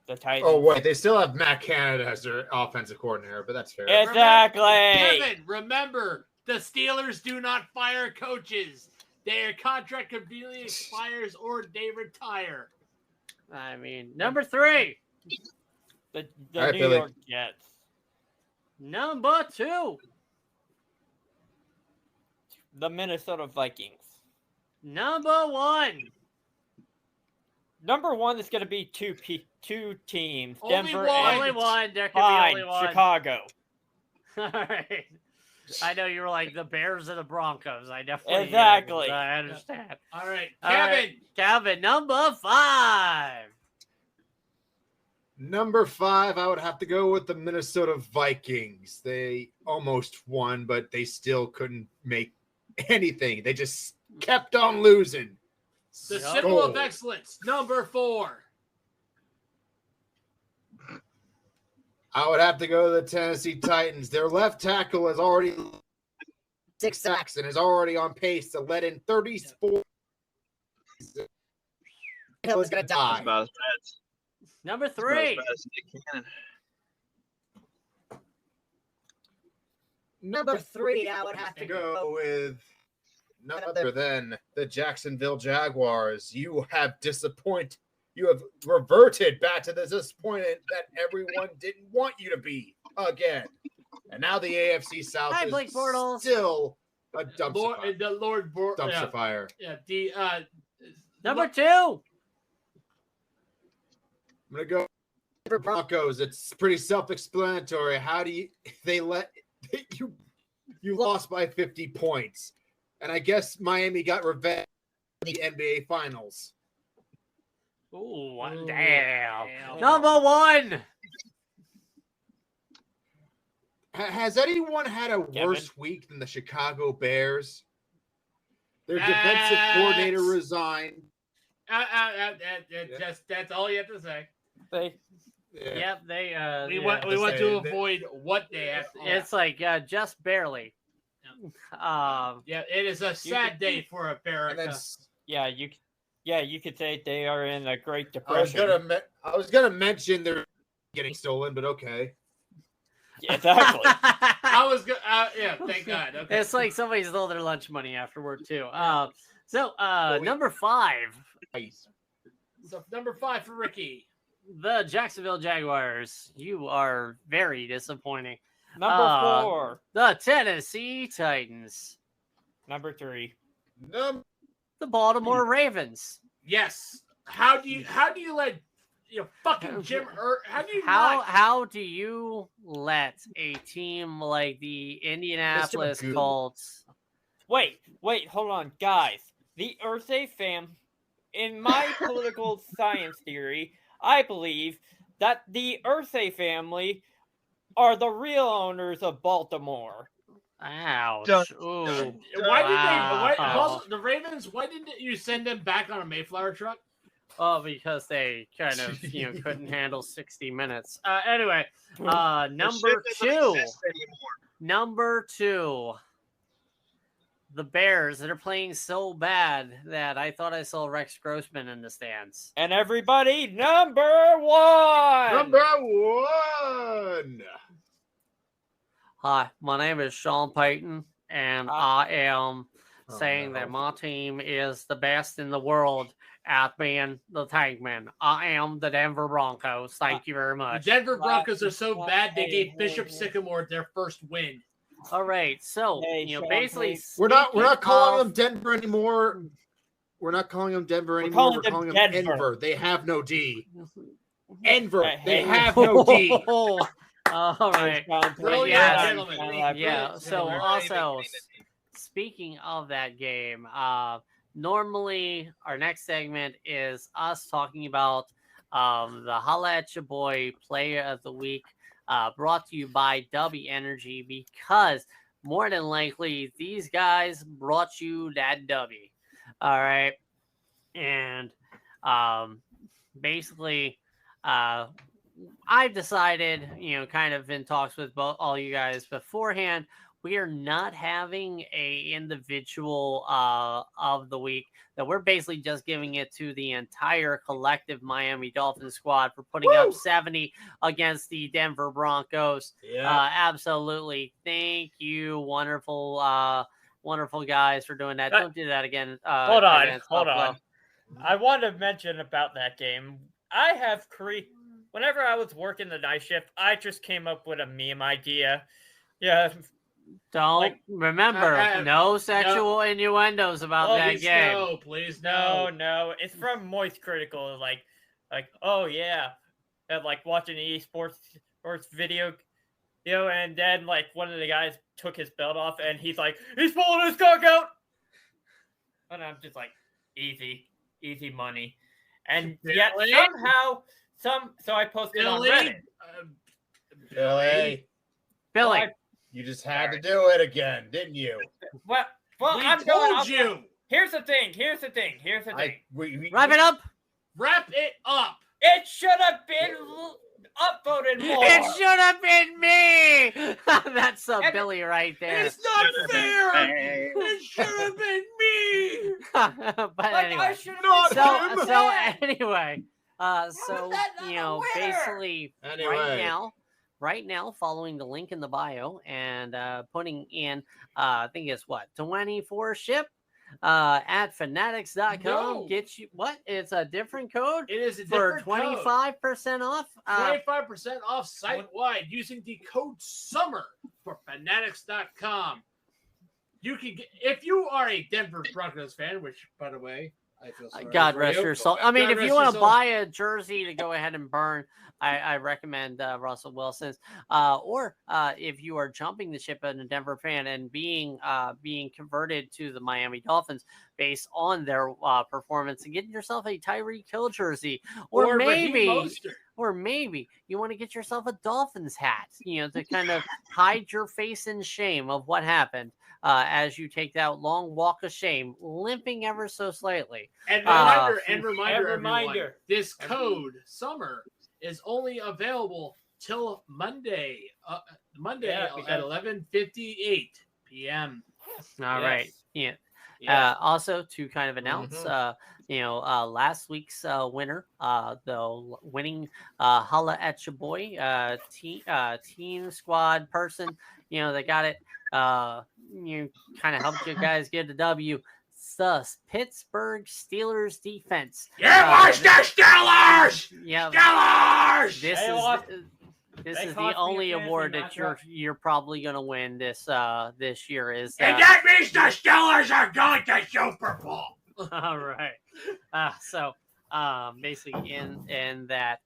The Titans. Oh wait, they still have Matt Canada as their offensive coordinator, but that's fair. Exactly. Kevin, remember, the Steelers do not fire coaches. Their contract conveniently expires or they retire. I mean, number 3. The All right, New Billy. York Jets. Number 2. The Minnesota Vikings. Number 1. Number 1 is going to be two teams. Only Denver one. and Only one. There could be fine, only one. Chicago. All right. I know you were like the Bears and the Broncos. I definitely Exactly. I understand. All right, All Kevin. right, Kevin, number 5. Number 5, I would have to go with the Minnesota Vikings. They almost won, but they still couldn't make anything. They just kept on losing. The Yup. symbol of Skull. excellence, number 4. I would have to go to the Tennessee Titans. Their left tackle is already 6 sacks and is already on pace to let in 34. Hill is going to That's die. about as bad Number as, 3. about as Nick Cannon. Number 3, I would have to go with none other than the Jacksonville Jaguars. You have disappointed. You have reverted back to the disappointment that everyone didn't want you to be again. And now the AFC South Hi, is Blake Bortles. still a dumpster fire. The Lord Dumpster fire. Yeah, Number 2. I'm gonna go for Broncos. It's pretty self-explanatory. How do they let you lost by 50 points? And I guess Miami got revenge in the NBA Finals. Ooh, Ooh, damn. damn. Number 1. Has anyone had a worse week than the Chicago Bears? Their defensive coordinator resigned. That's all you have to say. They Yep, they We yeah. want to say to that- avoid what they have. It's like just barely. Yeah, it is a sad day for And America. then you could say they are in a Great I was Depression. gonna mention they're getting stolen, but okay. Exactly. I was good. Yeah, thank God. Okay. It's like somebody stole their lunch money after work too. So Wait. number 5, So number 5 for Ricky. the Jacksonville Jaguars. You are very disappointing. Number 4. The Tennessee Titans. Number 3. The Baltimore Ravens. Yes. How do you let fucking Jim? How do you How do you let a team like the Indianapolis Magoo. Colts? Wait, hold on, guys. The Irsay fam, in my political science theory, I believe that the Irsay family are the real owners of Baltimore. Ouch. Dun, Ooh. dun, Why did Wow. the Ravens? Why didn't you send them back on a Mayflower truck? Oh, because they kind of couldn't handle 60 minutes. Anyway, The number ship doesn't 2. exist anymore. Number 2. The Bears that are playing so bad that I thought I saw Rex Grossman in the stands. And everybody, number 1! Number 1. Hi, my name is Sean Payton, and I am saying that my team is the best in the world at being the Tankman. I am the Denver Broncos. Thank you very The much. Denver Broncos are so bad they Hey, gave Bishop hey. Sycamore their first win. All right, so Hey, you know, Sean basically, Payton. We're not speaking calling of- them Denver anymore. We're not calling them Denver anymore. calling We're them calling them Denver. Enver. They have no D. Enver. Hey, They hey. have no D. All right. Brilliant, Yeah. gentlemen. Yeah. Brilliant, So gentlemen. also, speaking of that game, normally our next segment is us talking about the Holla at Your Boy Player of the Week, brought to you by W Energy, because more than likely these guys brought you that W. All right, and basically, I've decided, kind of in talks with all you guys beforehand, we are not having a individual of the week. That we're basically just giving it to the entire collective Miami Dolphins squad for putting up 70 against the Denver Broncos. Absolutely. Thank you, wonderful guys, for doing that. Don't do that again. Hold on, against hold Buffalo. on. I want to mention about that game. I have whenever I was working the night shift, I just came up with a meme idea. Yeah, Don't Like, remember no sexual innuendos about Oh, that Please game. no, please no, it's from Moist Critical. Like, oh yeah, and like watching an esports sports video, and then like one of the guys took his belt off, and he's like, he's pulling his cock out, and I'm just like, easy money, and yet Billy? somehow so I posted on Reddit. Billy, Billy, Well, you just had to do it again, didn't you? well, We I'm told going. you. Here's the thing. wrap it up. Wrap it up. It should have been upvoted more. It should have been me. That's And- Billy right there. It's not fair. Hey. It should have been me. But Like, anyway, I should have Not been him. so mad. anyway, so that not you know, a winner? basically Anyway. right now, following the link in the bio and putting in, I think it's what 24 ship at fanatics.com. No. Get you what? It's a different code It is a for different 25% off. 25% off site wide using the code SUMMER for fanatics.com. You can get, if you are a Denver Broncos fan, which by the way, I feel sorry God for rest you. your soul. I mean, God if rest you your want to soul. buy a jersey to go ahead and burn, I recommend Russell Wilson's. Or if you are jumping the ship as a Denver fan and being converted to the Miami Dolphins based on their performance, and getting yourself a Tyreek Hill jersey, or Raheem maybe. Mostert. Or maybe you want to get yourself a Dolphins hat, to kind of hide your face in shame of what happened as you take that long walk of shame, limping ever so slightly. And reminder, everyone, this code SUMMER is only available till Monday. Yeah, At 11:58 p.m. All right. Yeah. Yeah. Also, to kind of announce, last week's winner, the winning holla at your boy, team squad person, that got it. You kind of helped you guys get a W. It's the Pittsburgh Steelers defense. Watch the Steelers! Yeah. Steelers! This They is lost. this They is cost the me a only fantasy award that matchup. you're probably gonna win this year is And that means the Steelers are going to Super Bowl. all right. So basically in that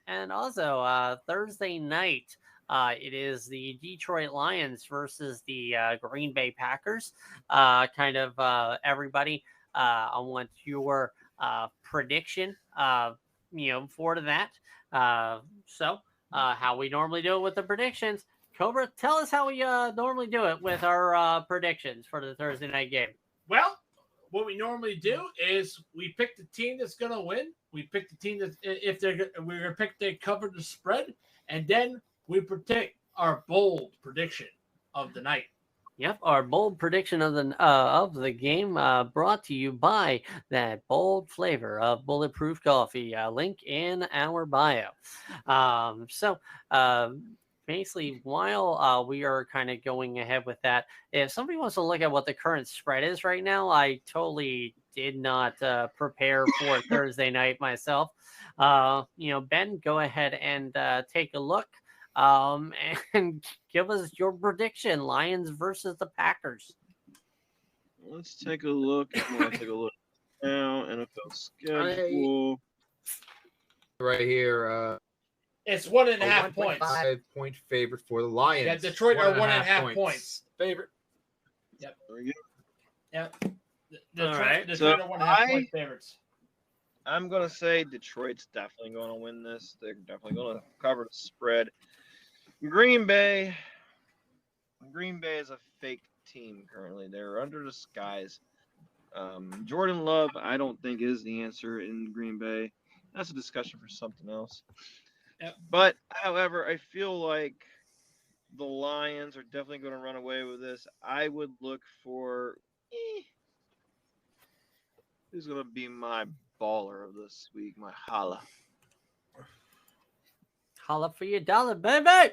and also Thursday night it is the Detroit Lions versus the Green Bay Packers. Everybody, I want your prediction for that. How we normally do it with the predictions. Cobra, tell us how we normally do it with our predictions for the Thursday night game. Well, what we normally do is we pick the team that's going to win. We pick the team that we're going to pick they cover the spread, and then we predict our bold prediction of the night. Yep, our bold prediction of the game brought to you by that bold flavor of Bulletproof Coffee. Link in our bio. Basically, while we are kind of going ahead with that, if somebody wants to look at what the current spread is right now, I totally did not prepare for Thursday night myself. Ben, go ahead and take a look. And give us your prediction, Lions versus the Packers. Let's take a look. I'm gonna take a look now. NFL schedule. Right here, It's 1.5 points. 5-point favorite for the Lions. Yeah, Detroit are 1.5 points. Favorite. There we go. Yep. All right. Detroit are 1.5 point favorites. I'm gonna say Detroit's definitely going to win this. They're definitely going to cover the spread. Green Bay is a fake team currently. They're under disguise. Jordan Love, I don't think is the answer in Green Bay. That's a discussion for something else. Yep. But however, I feel like the Lions are definitely going to run away with this. I would look for who's going to be my baller of this week, my holla. Holla for your dollar, baby.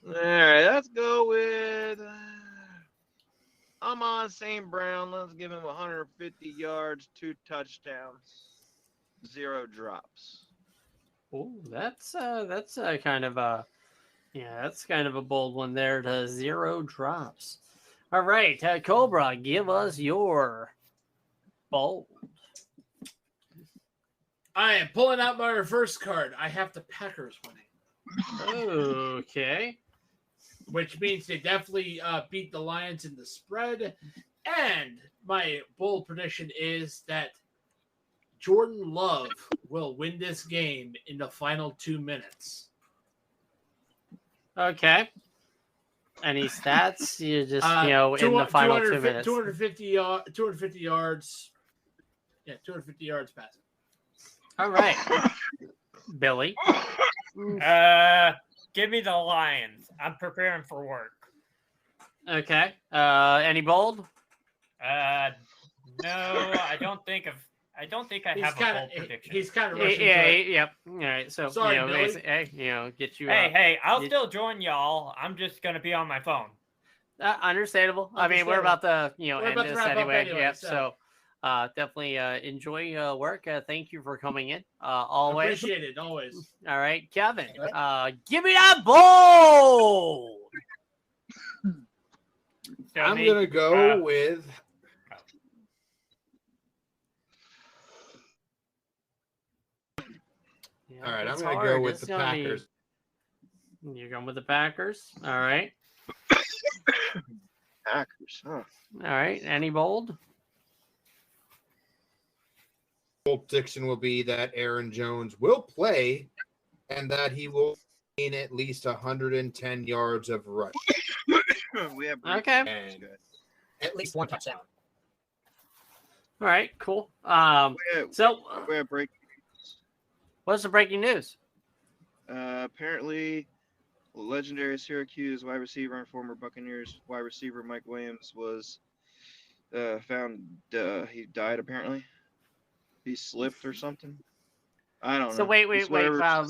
All right, let's go with Amon St. Brown. Let's give him 150 yards, 2 touchdowns, 0 drops. Oh, that's kind of a that's kind of a bold one there to 0 drops. All right, Cobra, give us your bold. I am pulling out my reverse card. I have the Packers winning, Okay. which means they definitely beat the Lions in the spread. And my bold prediction is that Jordan Love will win this game in the final 2 minutes. Okay. Any stats? You just in the final 2 minutes. 250 yards. Yeah, 250 yards passing. All right, Billy. Give me the Lions. I'm preparing for work. Okay. Any bold? No, I don't think I have a bold prediction. He's kind of rushing. Yep. All right. So Sorry, Billy. get you. Hey, I'll still join y'all. I'm just gonna be on my phone. Understandable. I mean, we're about to We're end about to this wrap up anyway. anyway, Yep. so. So definitely enjoy work. Thank you for coming in. Always. Appreciate it, always. All right, Kevin. Give me that bold. I'm gonna go with. All right, I'm it's gonna hard. go with It's the gonna be- Packers. You're going with the Packers. All right. Packers, huh? All right. Any bold? Bold prediction will be that Aaron Jones will play, and that he will gain at least 110 yards of rush. We have Okay. And at least one touchdown. All right. Cool. So we have break. what's the breaking news? Apparently, legendary Syracuse wide receiver and former Buccaneers wide receiver Mike Williams was found. He died apparently. He slipped or something. I don't know. So wait. Whatever,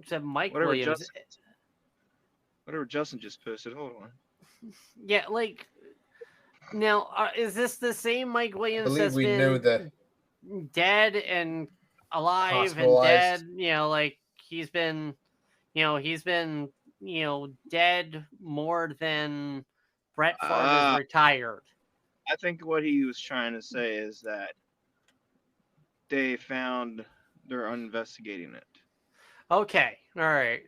Said Mike whatever Williams. whatever Justin just posted. Hold on. Yeah, like now, is this the same Mike I Williams believe that's we been knew that. dead and alive and Hospitalized. dead? Like he's been dead more than Brett Favre is retired. I think what he was trying to say is that they're investigating it. Okay, all right,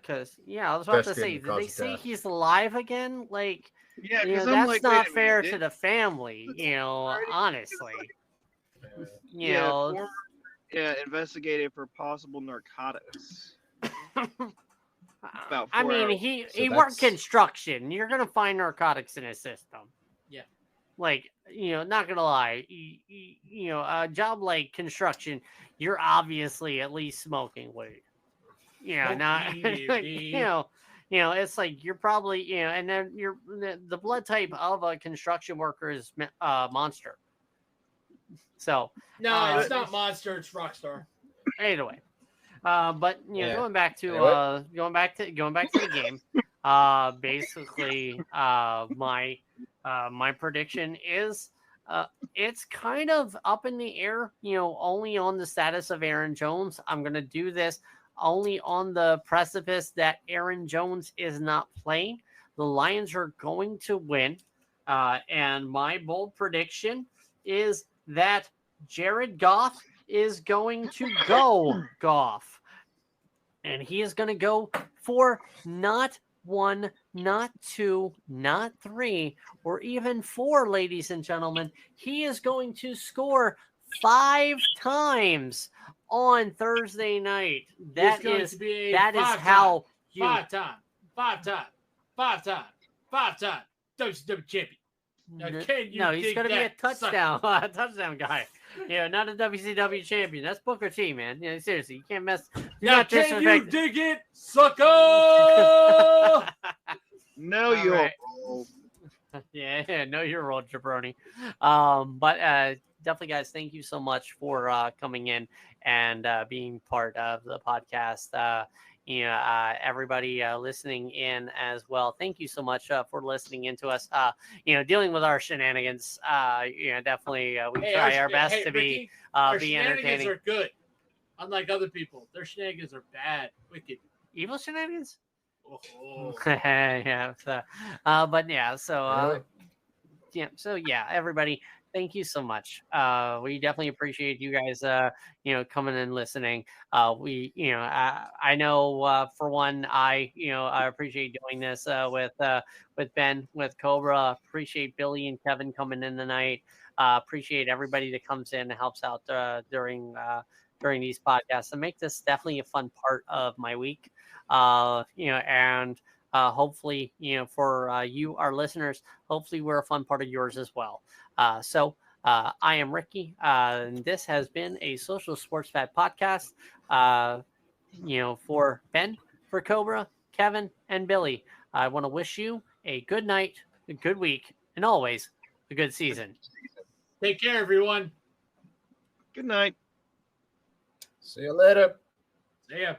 because I was about to Best say, in did they cause say death. he's alive again? Like, Yeah, because that's I'm like, not wait a fair minute, to the family. Honestly, former, investigated for possible narcotics. About I 4 mean, hours. he So worked that's- construction. You're gonna find narcotics in his system. Yeah. Like, not gonna lie, a job like construction, you're obviously at least smoking weed. Not it's like you're probably and then the blood type of a construction worker is Monster. So No, it's not Monster. It's Rockstar. anyway, but Yeah. going back to Anyway. going back to the game, basically, my prediction is it's kind of up in the air, only on the status of Aaron Jones. I'm gonna do this only on the precipice that Aaron Jones is not playing. The Lions are going to win, and my bold prediction is that Jared Goff is going to go Goff. And he is going to go for not 1, not 2, not 3, or even 4, ladies and gentlemen. He is going to score 5 times on Thursday night. That is how you... Five-time WCW champion. Now, can you No, he's dig going to be a that, touchdown, a touchdown guy. Not a WCW champion. That's Booker T, man. Seriously, you can't mess. Now, can you dig it, sucker? No, All you're right. wrong. Yeah, know your role, jabroni. But definitely, guys, thank you so much for coming in and being part of the podcast. Everybody listening in as well. Thank you so much for listening in to us. Dealing with our shenanigans. Definitely we try our best to Ricky, be our be shenanigans entertaining. are good. Unlike other people, their shenanigans are bad, wicked. Evil shenanigans. Oh. Yeah. So, but yeah. So yeah, everybody, thank you so much. We definitely appreciate you guys coming and listening. I know, for one, I appreciate doing this with Ben, with Cobra. Appreciate Billy and Kevin coming in tonight. Appreciate everybody that comes in and helps out during these podcasts, and make this definitely a fun part of my week. And hopefully, for you, our listeners, hopefully we're a fun part of yours as well. So I am Ricky, and this has been a Social Sports Fat podcast. For Ben, for Cobra, Kevin, and Billy, I want to wish you a good night, a good week, and always a good season. Take care, everyone. Good night. See you later. See ya.